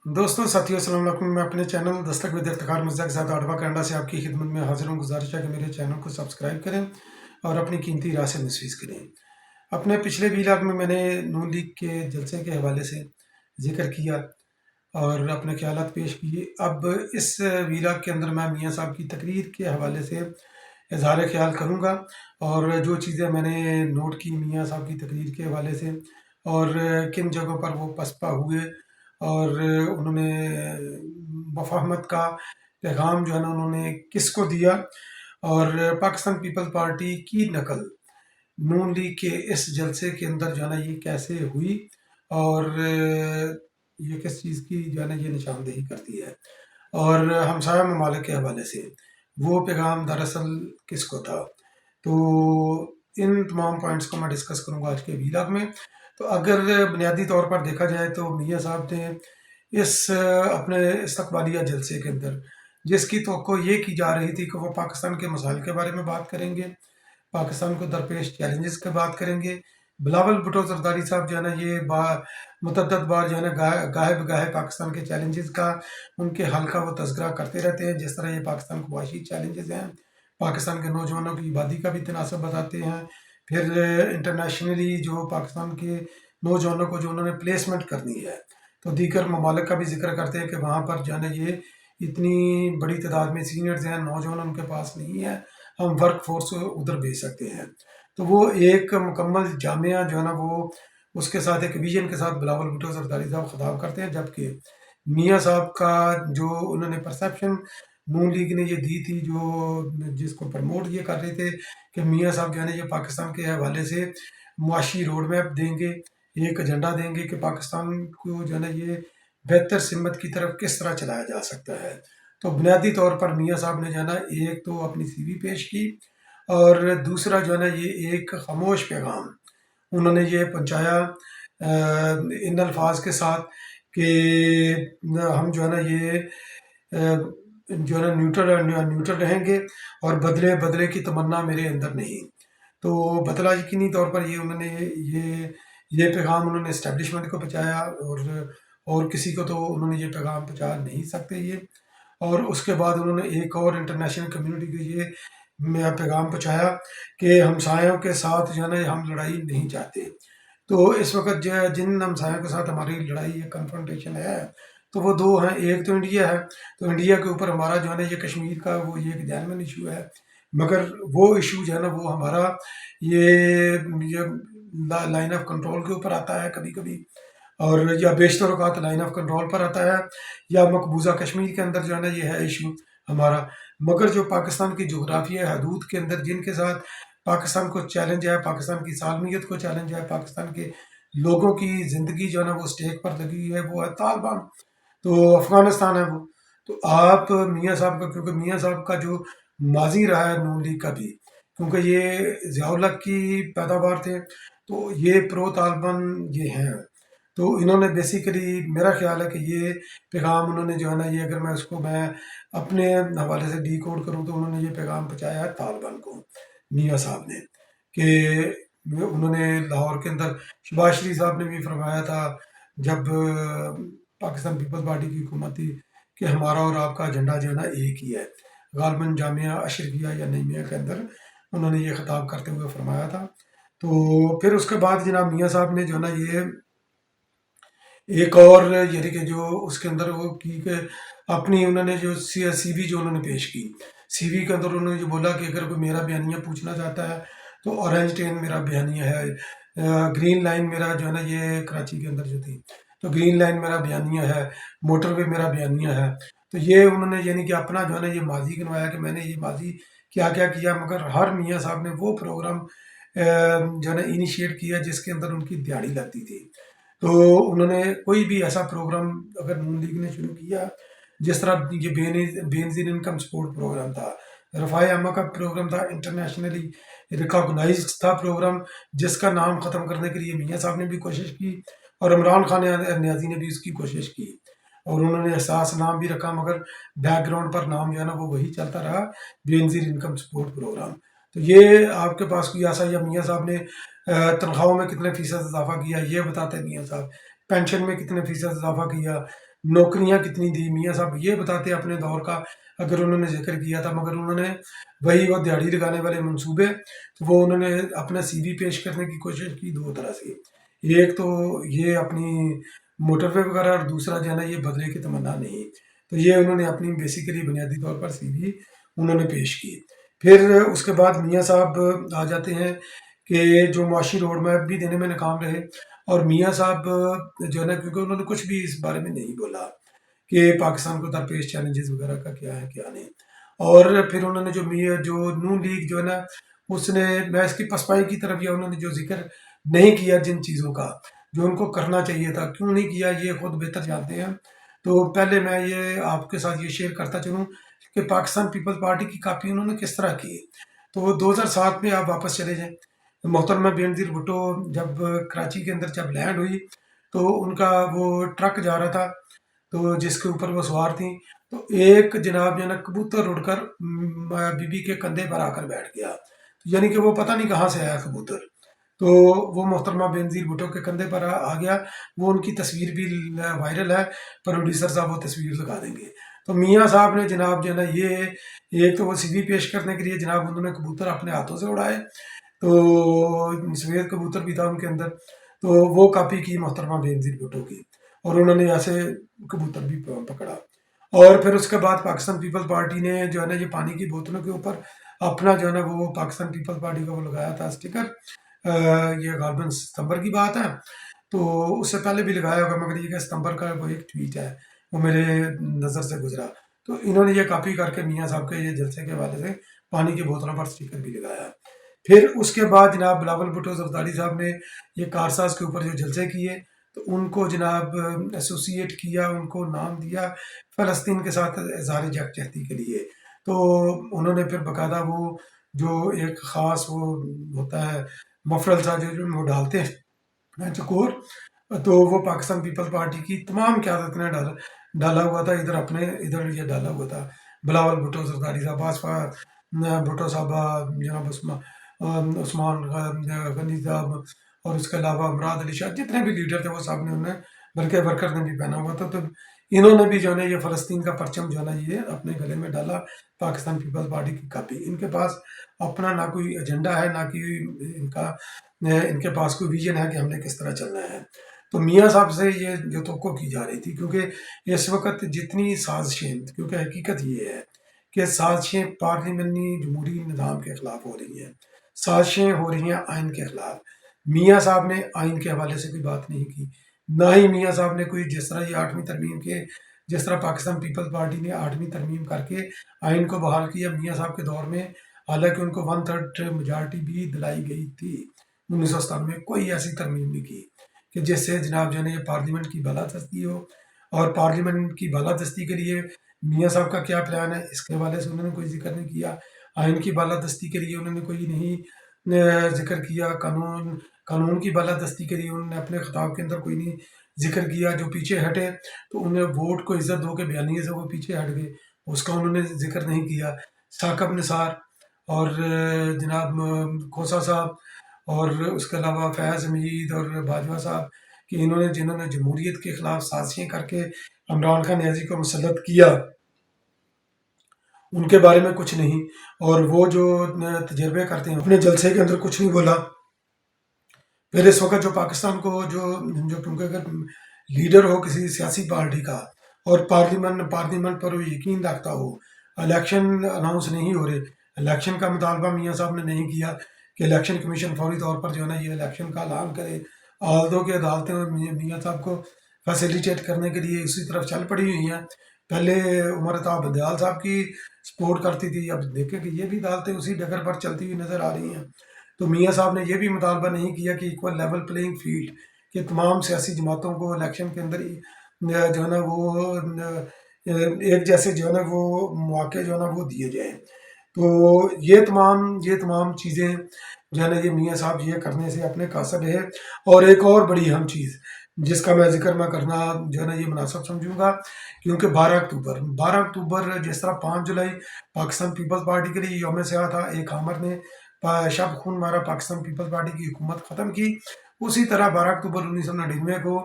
दोस्तों साथियों अस्सलाम वालेकुम। मैं अपने चैनल दस्तक विद इफ्तिखार मिर्ज़ा के साथ आडवा कनाडा से आपकी खिदमत में हाजिर हूँ। गुजारिश है कि मेरे चैनल को सब्सक्राइब करें और अपनी कीमती राय से मुस्फिद करें। अपने पिछले वीलॉग में मैंने नून लीग के जलसे के हवाले से जिक्र किया और अपने ख्यालात पेश किए। अब इस वीलॉग के अंदर मैं मियाँ साहब की तकरीर के हवाले से इजहार ख्याल करूँगा और जो चीज़ें मैंने नोट की मियाँ साहब की तकरीर के हवाले से और किन जगहों पर वो पसपा हुए और उन्होंने मुफाहमत का पैगाम जो है ना उन्होंने किसको दिया और पाकिस्तान पीपल्स पार्टी की नकल नून लीग के इस जलसे के अंदर जो है ना ये कैसे हुई और ये किस चीज़ की जो है ना ये निशानदेही करती है और हमसाया ममालिक के हवाले से वो पैगाम दरअसल किसको था। तो इन तमाम पॉइंट्स को मैं डिस्कस करूँगा आज के वीलॉग में। तो अगर बुनियादी तौर पर देखा जाए तो मियाँ साहब ने इस अपने इस्तकबालिया जलसे के अंदर जिसकी तवक्को ये की जा रही थी कि वो पाकिस्तान के मसाइल के बारे में बात करेंगे, पाकिस्तान को दरपेश चैलेंजेस की बात करेंगे। बिलावल भुट्टो जरदारी साहब जो है ना ये मुतद्दद बार जो है ना गाहे बगाहे पाकिस्तान के चैलेंजेस का उनके हल का वो तस्करा करते रहते हैं। जिस तरह ये पाकिस्तान को वाशी चैलेंजेस हैं, पाकिस्तान के नौजवानों की आबादी का भी तनासब बताते हैं। फिर इंटरनेशनली जो पाकिस्तान के नौजवानों को जो उन्होंने प्लेसमेंट करनी है तो दीगर ममालिक का भी जिक्र करते हैं कि वहाँ पर जो है ना ये इतनी बड़ी तादाद में सीनियर्स हैं, नौजवान उनके पास नहीं है, हम वर्क फोर्स उधर भेज सकते हैं। तो वो एक मुकम्मल जामिया जो है ना वो उसके साथ एक विजन के साथ बिलावल भुट्टो जरदारी साहब खिताब करते हैं। जबकि मियाँ साहब का जो उन्होंने परसेप्शन नून लीग ने ये दी थी, जो जिसको प्रमोट ये कर रहे थे कि मियाँ साहब जो है ना ये पाकिस्तान के हवाले से मुआशी रोड मैप देंगे, एक एजेंडा देंगे कि पाकिस्तान को जो है ना ये बेहतर सिमत की तरफ किस तरह चलाया जा सकता है। तो बुनियादी तौर पर मियाँ साहब ने जो है ना एक तो अपनी सीवी पेश की और दूसरा जो है ना ये एक खामोश पैगाम उन्होंने ये पहुँचाया इन अल्फाज के साथ कि हम जो है ना ये जो है ना न्यूट्रल रहेंगे और बदले बदले की तमन्ना मेरे अंदर नहीं। तो बतला यकीनी तौर पर ये उन्होंने ये पैगाम उन्होंने इस्टेब्लिशमेंट को पहुँचाया और किसी को तो उन्होंने ये पैगाम पहुँचा नहीं सकते ये। और उसके बाद उन्होंने एक और इंटरनेशनल कम्युनिटी को ये पैगाम पहुँचाया कि हमसायों के साथ जो है ना हम लड़ाई नहीं चाहते। तो इस वक्त जो है जिन हमसायों के साथ हमारी लड़ाई है, कन्फ्रंटेशन है, तो वो दो हैं। एक तो इंडिया है, तो इंडिया के ऊपर हमारा जो है ना ये कश्मीर का वो ये एक जेन्युइन इशू है, मगर वो इशू जो है ना वो हमारा ये लाइन ऑफ कंट्रोल के ऊपर आता है कभी कभी, और या बेशतर औकात लाइन ऑफ कंट्रोल पर आता है, या मकबूजा कश्मीर के अंदर जो है ना ये है इशू हमारा। मगर जो पाकिस्तान की जोग्राफिया हदूद के अंदर जिनके साथ पाकिस्तान को चैलेंज है, पाकिस्तान की सालमियत को चैलेंज है, पाकिस्तान के लोगों की ज़िंदगी जो है ना वो स्टेक पर लगी है, वो है तालिबान, तो अफ़गानिस्तान है वो। तो आप मियाँ साहब का, क्योंकि मियाँ साहब का जो माजी रहा है नून लीग का भी, क्योंकि ये ज़ियाउल हक की पैदावार थे, तो ये प्रो तालिबान ये हैं। तो इन्होंने बेसिकली मेरा ख्याल है कि ये पैगाम उन्होंने जो है ना ये अगर मैं अपने हवाले से डी कोड करूँ तो उन्होंने ये पैगाम पहुँचाया है तालिबान को, मियाँ साहब ने, कि उन्होंने लाहौर के अंदर शहबाज शरीफ साहब ने भी फरमाया था जब पाकिस्तान पीपल्स पार्टी की हुकूमत थी कि हमारा और आपका एजेंडा जो है ना एक ही है। गालबन जामिया अशरफिया या नईमिया के अंदर उन्होंने ये खिताब करते हुए फरमाया था। तो फिर उसके बाद जनाब मियाँ साहब ने जो है ना ये एक और यानी कि जो उसके अंदर वो की कि अपनी उन्होंने जो सीवी जो उन्होंने पेश की, सीवी के अंदर उन्होंने जो बोला कि अगर कोई मेरा बयानिया पूछना चाहता है तो ऑरेंज ट्रेन मेरा बयानिया है, ग्रीन लाइन मेरा जो है ना ये कराची के अंदर जो थी, तो ग्रीन लाइन मेरा बयानिया है, मोटरवे मेरा बयानिया है। तो ये उन्होंने यानी कि अपना जो है ना ये माजी गिनवाया कि मैंने ये माजी क्या क्या किया। मगर हर मियाँ साहब ने वो प्रोग्राम जो है ना इनिशिएट किया जिसके अंदर उनकी दिहाड़ी लगती थी। तो उन्होंने कोई भी ऐसा प्रोग्राम अगर नून लीग ने शुरू किया, जिस तरह ये बेनजीर इनकम सपोर्ट प्रोग्राम था, रफ़ाए अम्मा का प्रोग्राम था, इंटरनेशनली रिकॉग्नाइज था प्रोग्राम, जिसका नाम ख़त्म करने के लिए मियाँ साहब ने भी कोशिश की और इमरान खान न्याजी ने भी उसकी कोशिश की, और उन्होंने एहसास नाम भी रखा, मगर बैकग्राउंड पर नाम जो है ना वो वही चलता रहा, बेनजीर इनकम सपोर्ट प्रोग्राम। तो ये आपके पास कोई ऐसा, या मियाँ साहब ने तनख्वाहों में कितने फ़ीसद इजाफा किया ये बताते मियाँ साहब, पेंशन में कितने फ़ीसद इजाफा किया, नौकरियां कितनी दी। मियाँ साहब ये बताते अपने दौर का अगर उन्होंने जिक्र किया था, मगर उन्होंने वही वो दिहाड़ी लगाने वाले मंसूबे, तो वो उन्होंने अपना सीवी पेश करने की कोशिश की दो तरह से। एक तो ये अपनी मोटरवे वगैरह, और दूसरा जो है ना ये बदले की तमन्ना नहीं। तो ये उन्होंने अपनी बेसिकली बुनियादी तौर पर सीवी उन्होंने पेश की। फिर उसके बाद मियाँ साहब आ जाते हैं कि जो मुआशी रोड मैप भी देने में नाकाम रहे। और मियाँ साहब जो है ना, क्योंकि उन्होंने कुछ भी इस बारे में नहीं बोला कि पाकिस्तान को दरपेश चैलेंजेस वगैरह का क्या है क्या नहीं। और फिर उन्होंने जो नून लीग जो है ना, उसने, मैं इसकी पसपाई की तरफ, या उन्होंने जो जिक्र नहीं किया जिन चीज़ों का जो उनको करना चाहिए था, क्यों नहीं किया ये खुद बेहतर जानते हैं। तो पहले मैं ये आपके साथ ये शेयर करता चलूँ कि पाकिस्तान पीपल्स पार्टी की कापी उन्होंने किस तरह की। तो 2007 में आप वापस चले जाएं, मोहतरमा बेनज़ीर भुट्टो जब कराची के अंदर जब लैंड हुई, तो उनका वो ट्रक जा रहा था, तो जिसके ऊपर वो सवार थी, तो एक जनाब जो है ना कबूतर उड़कर बीबी के कंधे पर आकर बैठ गया। यानी कि वो पता नहीं कहाँ से आया कबूतर, तो वो मोहतरमा बेनज़ीर भुट्टो के कंधे पर आ गया। वो उनकी तस्वीर भी वायरल है, प्रोड्यूसर साहब वो तस्वीर लगा देंगे। तो मियाँ साहब ने जनाब जो है ना ये एक तो वो सीवी पेश करने के लिए जनाब उन्होंने कबूतर अपने हाथों से उड़ाए, तो सफ़ेद कबूतर भी था उनके अंदर। तो वो कापी की मोहतरमा बेनज़ीर भुट्टो की, और उन्होंने ऐसे कबूतर भी पकड़ा। और फिर उसके बाद पाकिस्तान पीपल्स पार्टी ने जो है ना ये पानी की बोतलों के ऊपर अपना जो है ना वो पाकिस्तान पीपल्स पार्टी का वो लगाया था स्टिकर। ये गालबन सितंबर की बात है, तो उससे पहले भी लगाया होगा, मगर ये सितंबर का वो एक ट्वीट है, वो मेरे नज़र से गुजरा। तो इन्होंने ये कॉपी करके मियाँ साहब के ये जलसे के हवाले से पानी की बोतलों पर स्टिकर भी लगाया। फिर उसके बाद जनाब बिलावल भुट्टो ज़रदारी साहब ने ये कारसाज के ऊपर जो जलसे किए, तो उनको जनाब एसोसिएट किया, उनको नाम दिया फ़लस्तीन के साथ इज़हार यकजहती के लिए। तो उन्होंने फिर बाकायदा वो जो एक ख़ास वो होता है मफरल सा जो वो डालते हैं चकोर, तो वो पाकिस्तान पीपल्स पार्टी की तमाम क़यादत ने डाला डाला हुआ था। इधर अपने इधर ये डाला हुआ था बिलावल भुट्टो ज़रदारी साहब, बासफा भुट्टो साहबा, जनाब उस्मान गनी साहब, और उसके अलावा मुराद अली शाह, जितने भी लीडर थे वो सब ने उन्हें, बल्कि वर्कर ने भी पहना हुआ था। तो इन्होंने भी जो है ना ये फ़लस्तीन का परचम जो है ना ये अपने गले में डाला। पाकिस्तान पीपल्स पार्टी की कापी, इनके पास अपना ना कोई एजेंडा है, ना कि इनके पास कोई विजन है कि हमने किस तरह चलना है। तो मियाँ साहब से ये जो तवक्को की जा रही थी, क्योंकि इस वक्त जितनी साजिशें, क्योंकि हकीकत ये है कि साजिशें पार्लियामानी जमहूरी निज़ाम के ख़िलाफ़ हो रही हैं, साजिशें हो रही हैं आइन के ख़िलाफ़। मियाँ साहब ने आइन के हवाले से कोई बात नहीं की, ना ही मियाँ साहब ने कोई, जिस तरह ये 8वीं तरमीम के, जिस तरह पाकिस्तान पीपल्स पार्टी ने 8वीं तरमीम करके आइन को बहाल किया मियाँ साहब के दौर में, हालांकि उनको 1/3 मेजॉरिटी भी दिलाई गई थी 1997 में, कोई ऐसी तरमीम नहीं की कि जिससे जनाब जो है ये पार्लियामेंट की बालादस्ती हो। और पार्लियामेंट की बालादस्ती के लिए मियाँ साहब का क्या प्लान है, इसके हवाले से उन्होंने कोई जिक्र नहीं किया। आइन की बालादस्ती के लिए उन्होंने कोई नहीं जिक्र किया। कानून की बालादस्ती के लिए उन्होंने अपने खिताब के अंदर कोई नहीं जिक्र किया। जो पीछे हटे तो उन्हें वोट को इज्जत दो के बयानिए से वो पीछे हट गए, उसका उन्होंने जिक्र नहीं किया। साकब निसार और जनाब खोसा साहब, और उसके अलावा फैज़ मजीद और बाजवा साहब, कि इन्होंने जिन्होंने जमहूरियत के ख़िलाफ़ साजिशें करके इमरान खान न्याजी को मुसल्लत किया, उनके बारे में कुछ नहीं। और वो जो तजर्बे करते हैं अपने जलसे के अंदर कुछ नहीं बोला। फिर इस वक्त जो पाकिस्तान को जो जो क्योंकि अगर लीडर हो किसी सियासी पार्टी का, और पार्लियामेंट पर वो यकीन रखता हो, इलेक्शन अनाउंस नहीं हो रहे, इलेक्शन का मुतालबा मियाँ साहब ने नहीं किया कि इलेक्शन कमीशन फौरी तौर पर जो है ना ये इलेक्शन का ऐलान करे। आल्दो की अदालतें मियाँ साहब को फैसिलिटेट करने के लिए इसी तरफ चल पड़ी हुई हैं। पहले उमर अता बंदयाल साहब की सपोर्ट करती थी, अब देखें कि ये भी अदालतें उसी डगर पर चलती हुई नज़र आ रही हैं। तो मियाँ साहब ने यह भी मुतालबा नहीं किया कि इक्वल लेवल प्लेइंग फील्ड, कि तमाम सियासी जमातों को इलेक्शन के अंदर ही जो है ना वो एक जैसे जो है ना वो मौके जो है ना वो दिए जाएँ। तो ये तमाम चीज़ें जो है ना ये मियाँ साहब ये करने से अपने कासब है। और एक और बड़ी अहम चीज़ जिसका मैं जिक्र मैं करना जो है ना ये मुनासिब समझूंगा, क्योंकि 12 अक्टूबर जिस तरह 5 जुलाई पाकिस्तान पीपल्स पार्टी के लिए यौम सियाह था, एक आमर ने शब खून मारा पाकिस्तान पीपल्स पार्टी की हुकूमत ख़त्म की, उसी तरह 12 अक्टूबर 1999 को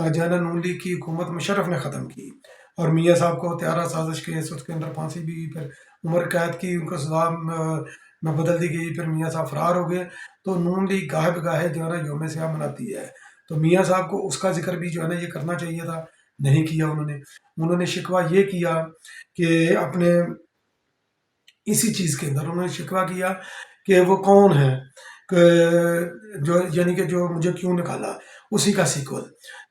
جو ہے نا نون لیگ کی حکومت مشرف نے ختم کی، اور میاں صاحب کو طیارہ سازش کیس اس کے اندر پھانسی بھی ہوئی، پھر عمر قید کی ان کو سزا میں بدل دی گئی، پھر میاں صاحب فرار ہو گئے، تو نون لیگ گاہے بگاہے جو ہے نا یوم سیاہ مناتی ہے، تو میاں صاحب کو اس کا ذکر بھی جو ہے نا یہ کرنا چاہیے تھا، نہیں کیا انہوں نے شکوہ یہ کیا کہ اپنے اسی چیز کے اندر انہوں نے شکوہ کیا کہ وہ کون ہے، کہ جو یعنی کہ جو مجھے کیوں نکالا، اسی کا سیکول،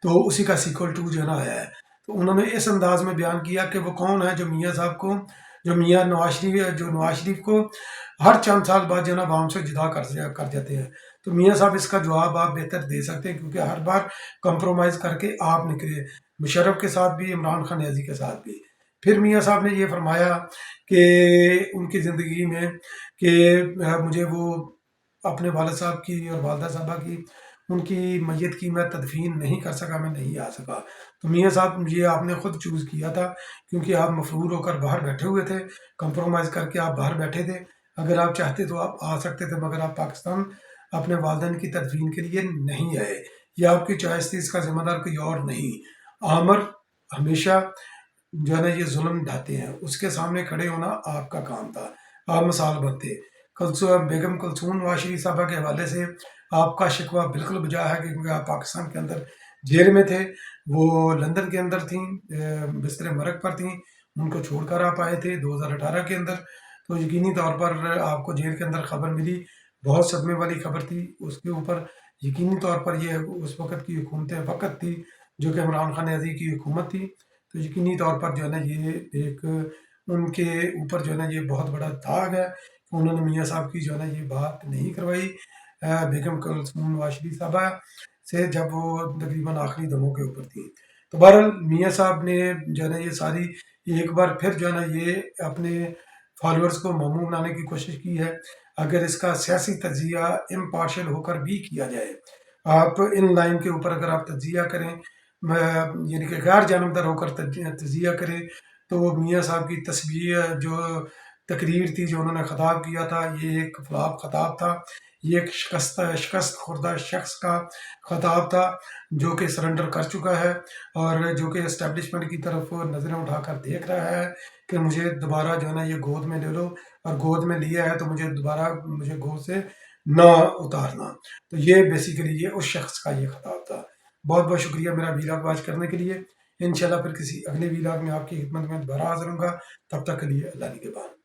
تو اسی کا سیکول 2 جو ہے نا آیا ہے، تو انہوں نے اس انداز میں بیان کیا کہ وہ کون ہے جو میاں صاحب کو، جو میاں نواز شریف کو ہر چند سال بعد جو ہے نا عوام سے جدا کر جاتے ہیں، تو میاں صاحب اس کا جواب آپ بہتر دے سکتے ہیں، کیونکہ ہر بار کمپرومائز کر کے آپ نکلے، مشرف کے ساتھ بھی، عمران خان نیازی کے ساتھ بھی۔ پھر میاں صاحب نے یہ فرمایا کہ ان کی زندگی میں کہ مجھے وہ اپنے والد صاحب کی اور والدہ صاحبہ کی، ان کی میت کی میں تدفین نہیں کر سکا، میں نہیں آ سکا، تو میاں صاحب یہ آپ نے خود چوز کیا تھا، کیونکہ آپ مفرور ہو کر باہر بیٹھے ہوئے تھے، کمپرومائز کر کے آپ باہر بیٹھے تھے، اگر آپ چاہتے تو آپ آ سکتے تھے، مگر آپ پاکستان اپنے والدین کی تدفین کے لیے نہیں آئے، یہ آپ کی چوائس تھی، اس کا ذمہ دار کوئی اور نہیں۔ عامر ہمیشہ جو ہے نا یہ ظلم ڈھاتے ہیں، اس کے سامنے کھڑے ہونا آپ کا کام تھا، آپ مثال بنتے۔ بیگم کلثوم نواز شریف صاحبہ کے حوالے سے آپ کا شکوہ بالکل بجا ہے، کیونکہ آپ پاکستان کے اندر جیل میں تھے، وہ لندن کے اندر تھیں، بستر مرگ پر تھیں، ان کو چھوڑ کر آپ آئے تھے 2018 کے اندر، تو یقینی طور پر آپ کو جیل کے اندر خبر ملی، بہت صدمے والی خبر تھی، اس کے اوپر یقینی طور پر یہ اس وقت کی حکومت وقت تھی جو کہ عمران خان نیازی کی حکومت تھی، تو یقینی طور پر جو ہے نا یہ ایک ان کے اوپر جو ہے نا یہ بہت بڑا داغ ہے کہ انہوں نے میاں صاحب کی جو ہے نا یہ بات نہیں کروائی بیگم کلثوم نواز شریف صاحبہ سے، جب وہ تقریباً آخری دموں کے اوپر تھی۔ تو بہرحال میاں صاحب نے جو ہے نا یہ ساری ایک بار پھر جو ہے نا یہ اپنے فالورز کو مومو بنانے کی کوشش کی ہے، اگر اس کا سیاسی تجزیہ امپارشل ہو کر بھی کیا جائے، آپ ان لائن کے اوپر اگر آپ تجزیہ کریں، یعنی کہ غیر جانبدار ہو کر تجزیہ کریں، تو وہ میاں صاحب کی تصویر جو تقریر تھی، جو انہوں نے خطاب کیا تھا، یہ ایک فلاب خطاب تھا، یہ ایک شکست خوردہ شخص کا خطاب تھا جو کہ سرنڈر کر چکا ہے، اور جو کہ اسٹیبلشمنٹ کی طرف نظریں اٹھا کر دیکھ رہا ہے کہ مجھے دوبارہ جو ہے نا یہ گود میں لے لو، اور گود میں لیا ہے تو مجھے دوبارہ مجھے گود سے نہ اتارنا، تو یہ بیسیکلی یہ اس شخص کا یہ خطاب تھا۔ بہت بہت شکریہ میرا ویلاگ واچ کرنے کے لیے، انشاءاللہ پھر کسی اگلے ویلاگ میں آپ کی خدمت میں دوبارہ حاضر ہوں گا، تب تک کے لیے اللہ نگہبان۔